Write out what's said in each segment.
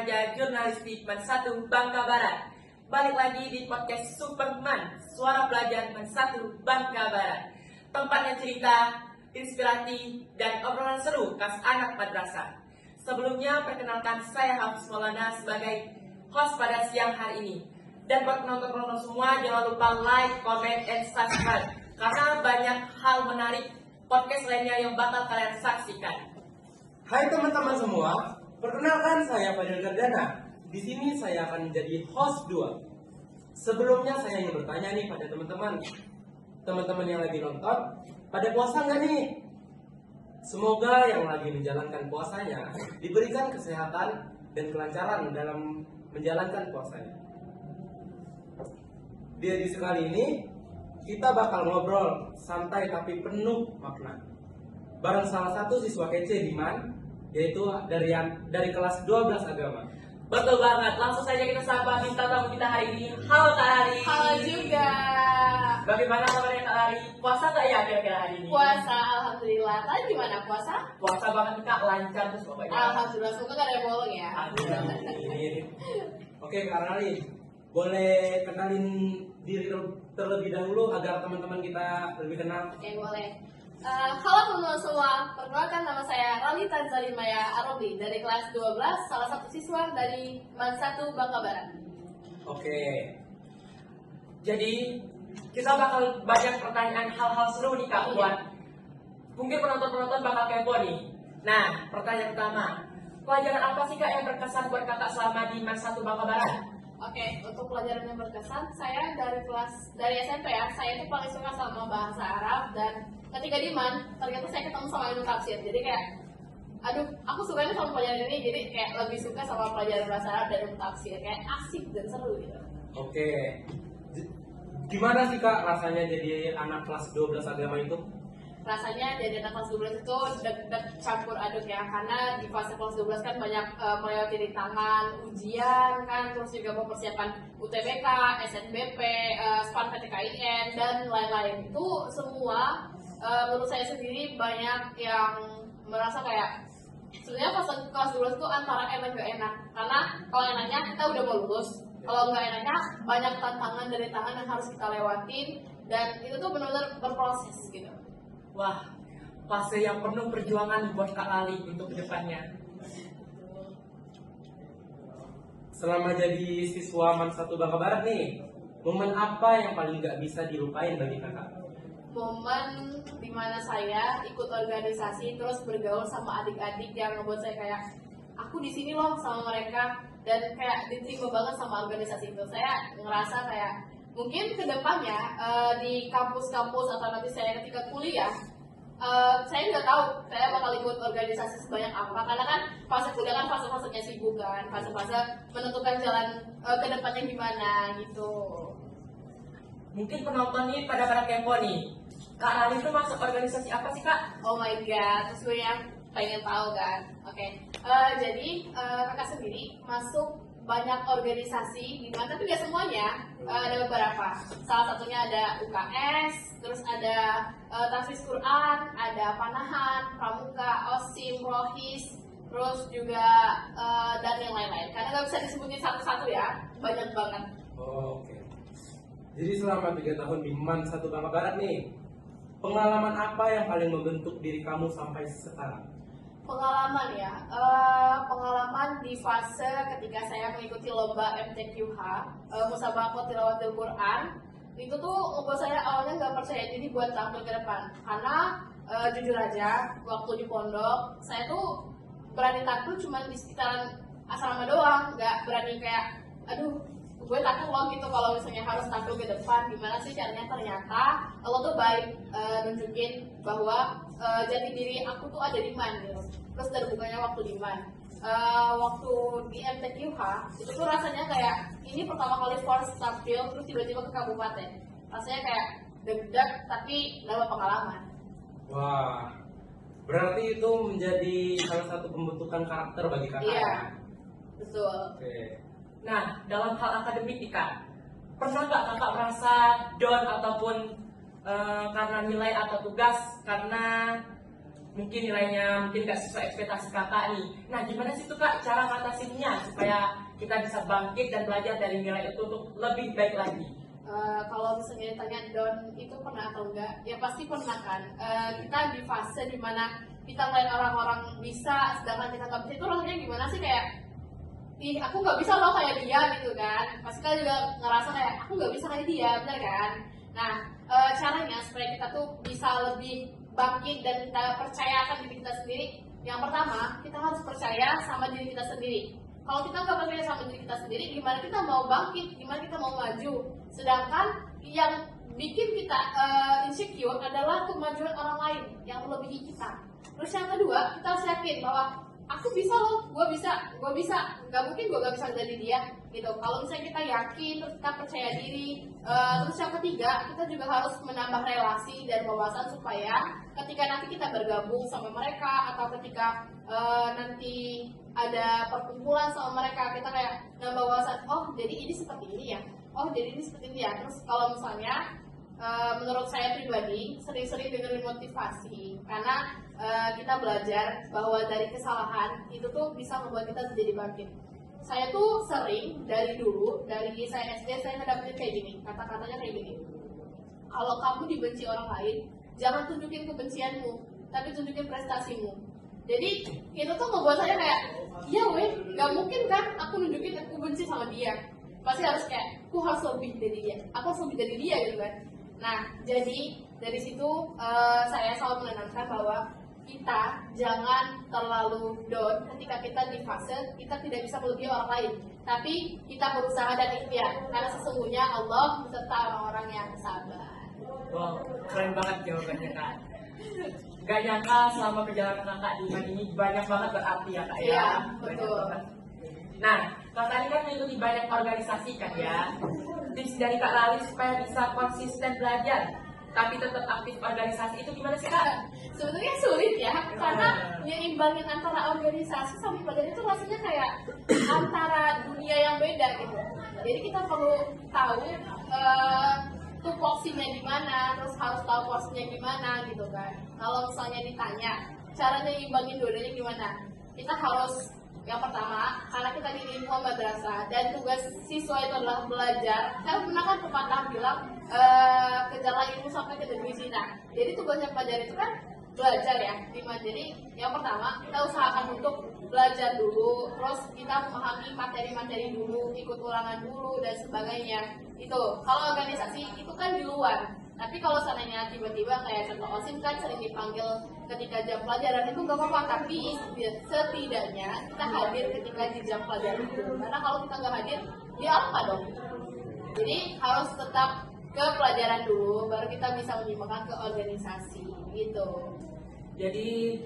remaja jurnalistik Man 1 Bangka Barat. Balik lagi di podcast Superman, suara pelajar Man 1 Bangka Barat. Tempatnya cerita, inspirasi, dan obrolan seru khas anak madrasah. Sebelumnya perkenalkan saya Hafiz Maulana sebagai host pada siang hari ini. Dan buat penonton-penonton semua jangan lupa like, comment, and subscribe karena banyak hal menarik podcast lainnya yang bakal kalian saksikan. Hai teman-teman semua, perkenalkan saya Fadil Gardana. Di sini saya akan menjadi host 2. Sebelumnya saya ingin bertanya nih pada teman-teman yang lagi nonton, pada puasa nggak nih? Semoga yang lagi menjalankan puasanya diberikan kesehatan dan kelancaran dalam menjalankan puasanya. Di edisi kali ini kita bakal ngobrol santai tapi penuh makna bareng salah satu siswa kece Diman, yaitu dari kelas 12 agama. Betul banget, langsung saja kita sapa bintang tamu kita hari ini. Halo Kak Ari. Halo juga. Bagaimana kabarnya Kak Ari? Puasa nggak ya kira-kira hari ini? Puasa, alhamdulillah. Tadi gimana puasa? Puasa banget Kak, lancar terus pokoknya. Alhamdulillah, semoga gak ada yang bolong ya. Amin. Oke Kak Rali, boleh kenalin diri terlebih dahulu agar teman-teman kita lebih kenal. Oke, boleh. Halo teman-teman semua, perkenalkan nama saya Ralita Zalimaya Arobi dari kelas 12, salah satu siswa dari Man 1 Bangka Barat. Oke. Jadi kita bakal banyak pertanyaan hal-hal seru nih Kak buat mungkin penonton-penonton bakal kepo nih. Nah, pertanyaan pertama, pelajaran apa sih Kak yang berkesan buat Kakak selama di Man 1 Bangka Barat? Oke, untuk pelajaran yang berkesan, saya dari SMP ya, saya itu paling suka sama bahasa Arab, dan ketika di Man, ternyata saya ketemu sama ilmu tafsir. Jadi kayak, aduh, aku sukanya sama pelajaran ini, jadi kayak lebih suka sama pelajaran bahasa Arab dan ilmu tafsir, kayak asik dan seru gitu. Oke. Gimana sih Kak rasanya jadi anak kelas 12 agama itu? Rasanya jadi anak kelas 12 itu deg-deg campur aduk ya, karena di fase kelas 12 kan banyak melewati rintangan, ujian kan, terus juga mempersiapkan UTBK, SNBP, SPAN PTKIN, dan lain-lain. Itu semua menurut saya sendiri banyak yang merasa kayak sebenarnya fase kelas 12 itu antara enak gak enak, karena kalau enaknya kita udah mau lulus, kalau nggak enaknya banyak tantangan dari tangan yang harus kita lewatin, dan itu tuh benar-benar berproses gitu. Wah, fase yang penuh perjuangan buat Kak Ali untuk kedepannya. Selama jadi siswa Man 1 Bangka Barat nih, momen apa yang paling nggak bisa dilupain bagi kakak? Momen dimana saya ikut organisasi terus bergaul sama adik-adik yang ngebuat saya kayak aku di sini loh sama mereka, dan kayak diterima banget sama organisasi itu. Saya ngerasa kayak mungkin kedepannya di kampus-kampus atau nanti saya ketika kuliah, saya nggak tahu saya bakal ikut organisasi sebanyak apa, karena kan fase kuliah kan fase-fasenya sibuk kan, fase-fase menentukan jalan kedepannya gimana gitu. Mungkin penonton ini pada kepo nih. Kak Ali itu masuk organisasi apa sih Kak? Oh my god, terus gue yang pengen tahu kan. Oke. Jadi kakak sendiri masuk banyak organisasi di mana, tapi nggak semuanya, ada beberapa. Salah satunya ada UKS, terus ada Tahfiz Quran, ada Panahan, Pramuka, OSIM, Rohis, terus juga dan yang lain-lain. Karena nggak bisa disebutin satu-satu ya, banyak banget. Oke. Jadi selama 3 tahun di Man 1 Bangka Barat nih, pengalaman apa yang paling membentuk diri kamu sampai sekarang? Pengalaman ya, pengalaman di fase ketika saya mengikuti lomba MTQH, Musabaqah Tilawatil Quran, itu tuh membuat saya awalnya nggak percaya diri buat tampil ke depan, karena jujur aja waktu di pondok saya tuh berani tampil cuma di sekitaran asrama doang, nggak berani kayak aduh gue takut loh gitu kalau misalnya harus tampil ke depan. Gimana sih caranya? Ternyata Allah tuh baik nunjukin bahwa jati diri aku tuh ada di Man gitu. Terus terbukanya waktu di Man, waktu di MTQH itu tuh rasanya kayak ini pertama kali first tampil, terus tiba-tiba ke kabupaten, rasanya kayak deg-deg tapi dapat pengalaman. Wah, berarti itu menjadi salah satu pembentukan karakter bagi kakak. Iya, betul. Oke. Nah, dalam hal akademik nih Kak, pernah nggak Kakak merasa down ataupun karena nilai atau tugas karena mungkin nilainya mungkin nggak sesuai ekspektasi Kakak nih? Nah, gimana sih tuh Kak cara ngatasinnya supaya supaya kita bisa bangkit dan belajar dari nilai itu untuk lebih baik lagi? Kalau misalnya ditanya down itu pernah atau enggak, ya pasti pernah kan. Kita di fase dimana kita ngeliat orang-orang bisa, sedangkan kita nggak bisa, itu rasanya gimana sih, kayak ih aku nggak bisa loh kayak dia gitu kan. Pasti kita juga ngerasa kayak aku nggak bisa kayak dia, benar kan? Nah, caranya supaya kita tuh bisa lebih bangkit dan kita percayakan diri kita sendiri. Yang pertama, kita harus percaya sama diri kita sendiri. Kalau kita nggak percaya sama diri kita sendiri, gimana kita mau bangkit, gimana kita mau maju? Sedangkan yang bikin kita insecure adalah kemajuan orang lain yang melebihi kita. Terus yang kedua, kita harus yakin bahwa aku bisa loh, gue bisa, nggak mungkin gue gak bisa dari dia gitu. Kalau misalnya kita yakin, terus kita percaya diri. Terus yang ketiga, kita juga harus menambah relasi dan wawasan supaya ketika nanti kita bergabung sama mereka atau ketika nanti ada perkumpulan sama mereka, kita kayak nambah wawasan, oh jadi ini seperti ini ya, oh jadi ini seperti ini ya. Terus kalau misalnya menurut saya pribadi sering-sering dengerin motivasi, karena kita belajar bahwa dari kesalahan itu tuh bisa membuat kita menjadi bangkit. Saya tuh sering dari dulu, dari saya SD, saya ngedapetin kayak gini, kata-katanya kayak gini, kalau kamu dibenci orang lain, jangan tunjukin kebencianmu, tapi tunjukin prestasimu. Jadi itu tuh membuat saya kayak, iya weh, gak mungkin kan aku nunjukin aku benci sama dia, pasti harus kayak, aku harus lebih dari dia, aku harus lebih dari dia gitu kan. Nah, jadi dari situ saya selalu menanamkan bahwa kita jangan terlalu down ketika kita di fase kita tidak bisa melebihi orang lain, tapi kita berusaha dan ikhtiar, karena sesungguhnya Allah beserta orang-orang yang sabar. Wow, keren banget jawabannya Kak. Gak nyangka selama perjalanan Kakak di Iman ini banyak banget berarti ya Kak ya. Iya, Banyak betul. banget. Nah, Kakak ini kan mengikuti banyak organisasi kan ya. Tips dari Kak Lali supaya bisa konsisten belajar tapi tetap aktif organisasi itu gimana sih Kak? Sebenarnya sulit ya, karena nyimbangin antara organisasi sama ibadah itu rasanya kayak antara dunia yang beda gitu. Jadi kita perlu tahu tupoksinya gimana, terus harus tahu porsinya gimana gitu kan. Kalau misalnya ditanya caranya nyimbangin dua-duanya gimana, kita harus yang pertama, karena kita di lingkungan madrasah dan tugas siswa itu adalah belajar. Saya pernah kan pepatah bilang kejarlah ilmu sampai ke negeri Cina. Jadi tugasnya pelajar itu kan belajar ya. Jadi yang pertama kita usahakan untuk belajar dulu, terus kita memahami materi-materi dulu, ikut ulangan dulu dan sebagainya. Itu kalau organisasi itu kan di luar. Tapi kalau seandainya tiba-tiba kayak contoh OSIM kan sering dipanggil ketika jam pelajaran, itu nggak apa-apa, tapi setidaknya kita hadir ketika di jam pelajaran itu. Karena kalau kita nggak hadir, dia apa dong? Jadi harus tetap ke pelajaran dulu, baru kita bisa menyimpangkan ke organisasi gitu. Jadi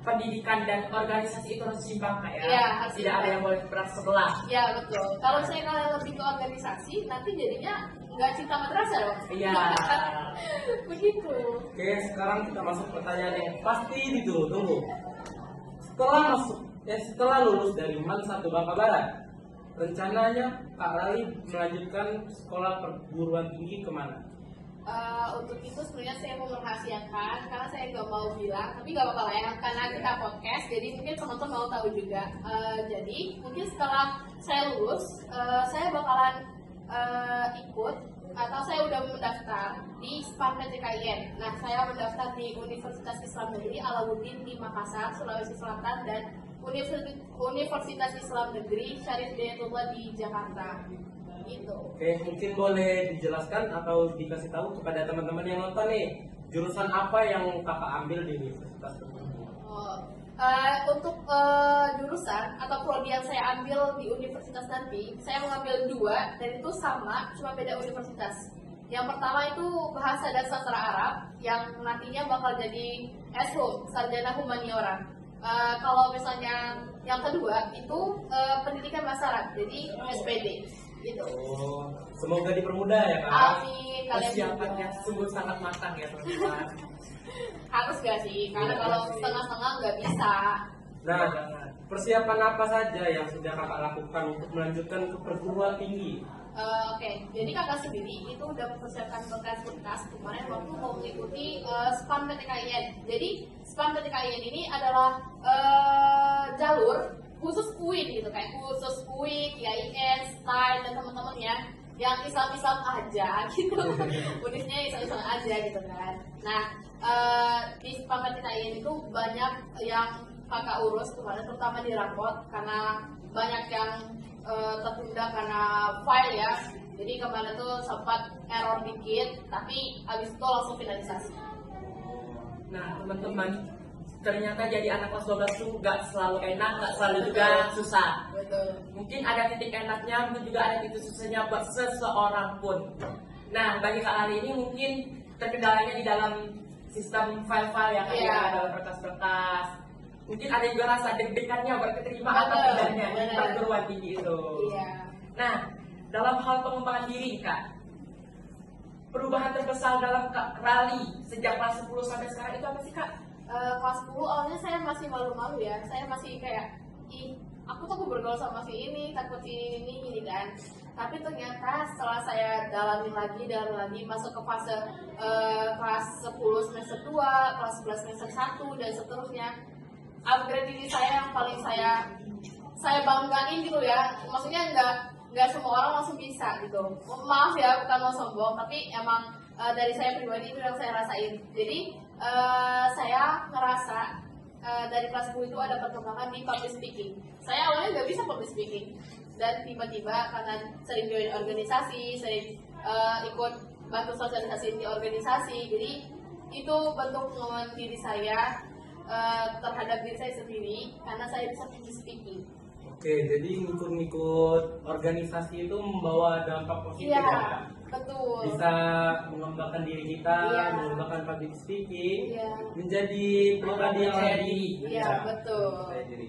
pendidikan dan organisasi itu harus seimbang Kak ya. Iya, harus Tidak ada seimbang. yang boleh berat sebelah. Ya betul. Kalau saya kalian lebih ke organisasi, nanti jadinya nggak cinta madrasah dong. Iya. Begitu. Oke, sekarang kita masuk pertanyaan yang pasti ditunggu-tunggu. Setelah lulus dari MAN 1 Bangka Barat, rencananya Kak Lali melanjutkan sekolah perguruan tinggi kemana? Untuk itu sebenarnya saya mau merahasiakan karena saya nggak mau bilang, tapi nggak apa-apa lah ya, karena kita podcast, jadi mungkin teman-teman mau tahu juga. Jadi mungkin setelah saya lulus, saya bakalan ikut atau saya udah mendaftar di SPAN PTKIN. Nah, saya mendaftar di Universitas Islam Negeri Alauddin di Makassar, Sulawesi Selatan, dan Universitas Islam Negeri Syarif Hidayatullah di Jakarta. Gitu. Oke, mungkin boleh dijelaskan atau dikasih tahu kepada teman-teman yang nonton nih, jurusan apa yang kakak ambil di universitas tersebut? Untuk jurusan atau prodi yang saya ambil di universitas nanti, saya mengambil 2 dan itu sama, cuma beda universitas. Yang pertama itu bahasa dan sastra Arab yang nantinya bakal jadi SHUM, Sarjana Humaniora. Kalau misalnya yang kedua itu pendidikan bahasa Arab, jadi SPD. Gitu. Oh, semoga dipermudah ya Kak. Amin, kalian Persiapannya juga. sungguh sangat matang ya teman-teman. Harus gak sih? Karena kalau setengah-setengah nggak bisa. Nah, persiapan apa saja yang sudah kakak lakukan untuk melanjutkan ke perguruan tinggi? Oke, jadi kakak sendiri itu udah mempersiapkan berkas-berkas kemarin waktu mau mengikuti SPAN PTKIN. Jadi SPAN PTKIN ini adalah jalur khusus UIN gitu, kayak khusus UIN, IAIN, STAI dan teman-temannya yang Islam-Islam aja gitu. Unisnya Islam-Islam aja gitu kan. Nah, di pangkat IAIN itu banyak yang kakak urus kemarin, terutama di rapot karena banyak yang tertunda karena file ya. Jadi kemarin tuh sempat error dikit, tapi abis itu langsung finalisasi. Nah, teman-teman, ternyata jadi anak kelas 12 tuh gak selalu enak, gak selalu juga susah. Betul. Mungkin ada titik enaknya, mungkin juga ada titik susahnya buat seseorang pun. Nah, bagi Kak Ali ini mungkin terkendalanya di dalam sistem file-file ya, kayak Iya. dalam berkas-berkas. Mungkin ada juga rasa deg-degannya buat keterima atau Betul, tidaknya di benar. perguruan tinggi itu. Iya. Nah, dalam hal pengembangan diri, Kak, perubahan terbesar dalam Kak Rali sejak kelas 10 sampai sekarang itu apa sih, Kak? Kelas 10 awalnya saya masih malu-malu ya. Saya masih kayak, ih, aku takut bergaul sama si ini, takut si ini kan. Tapi ternyata setelah saya dalami lagi masuk ke fase kelas 10 semester 2, kelas 11 semester 1 dan seterusnya, upgrade diri saya yang paling saya banggain gitu ya. Maksudnya nggak semua orang langsung bisa gitu. Maaf ya, bukan mau sombong, tapi emang dari saya pribadi itu yang saya rasain. Jadi saya ngerasa dari kelas 10 itu ada perkembangan di public speaking. Saya awalnya nggak bisa public speaking, dan tiba-tiba karena sering join organisasi, sering ikut bantu sosialisasi di organisasi, jadi itu bentuk pengembangan diri saya terhadap diri saya sendiri karena saya bisa public speaking. Oke, jadi ngikut-ngikut organisasi itu membawa dampak positif Iya, ya. betul. Bisa mengembangkan diri kita, Iya. mengembangkan public speaking, Iya. menjadi pribadi yang Percaya lebih diri. Iya, betul. percaya diri.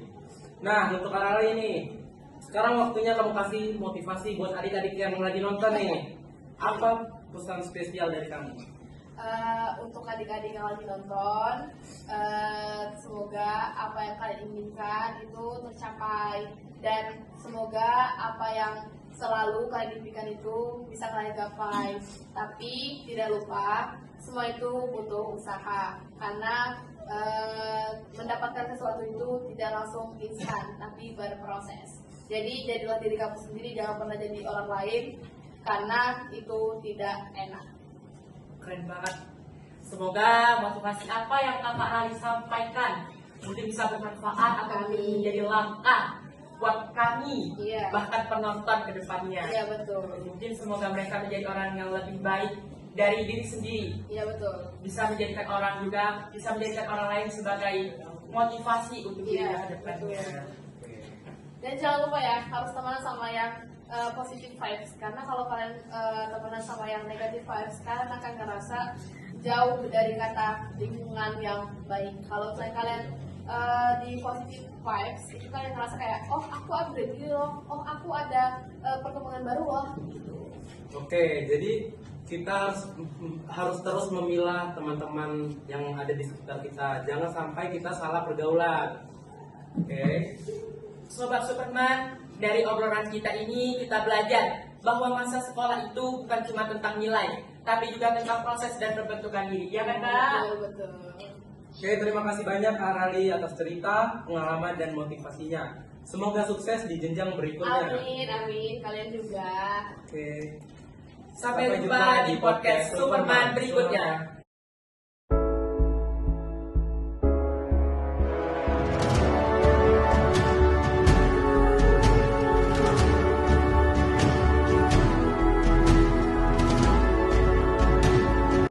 Nah, untuk Arali ini, sekarang waktunya kamu kasih motivasi buat adik-adik yang lagi nonton nih. Apa pesan spesial dari kamu? Untuk adik-adik yang lagi nonton, semoga apa yang kalian inginkan itu tercapai, dan semoga apa yang selalu kalian impikan itu bisa kalian gapai. Tapi tidak lupa, semua itu butuh usaha, karena mendapatkan sesuatu itu tidak langsung instan, tapi berproses. Jadi jadilah diri kamu sendiri, jangan pernah jadi orang lain, karena itu tidak enak. Keren banget. Semoga motivasi apa yang Kakak Rali sampaikan mungkin bisa bermanfaat atau mungkin menjadi langkah buat kami, Iya. bahkan penonton ke depannya. Iya, betul. Mungkin semoga mereka menjadi orang yang lebih baik dari diri sendiri. Iya, betul. Bisa menjadikan orang juga, bisa menjadikan orang lain sebagai motivasi untuk Iya, diri ke depannya. Dan jangan lupa ya, harus temenan sama yang positive vibes, karena kalau kalian temenan sama yang negative vibes, kalian akan ngerasa jauh dari kata lingkungan yang baik. Kalau misalnya kalian di positive vibes, itu kalian ngerasa kayak, oh aku upgrade gitu loh, oh aku ada perkembangan baru loh. Oke, jadi kita harus terus memilah teman-teman yang ada di sekitar kita. Jangan sampai kita salah pergaulan. Oke. Sobat Superman, dari obrolan kita ini kita belajar bahwa masa sekolah itu bukan cuma tentang nilai, tapi juga tentang proses dan pembentukan diri. Ya kan, Kak? Betul, betul. Oke, terima kasih banyak Kak Rali atas cerita, pengalaman dan motivasinya. Semoga sukses di jenjang berikutnya. Amin, amin. Kalian juga. Oke. Sampai jumpa di podcast Superman berikutnya.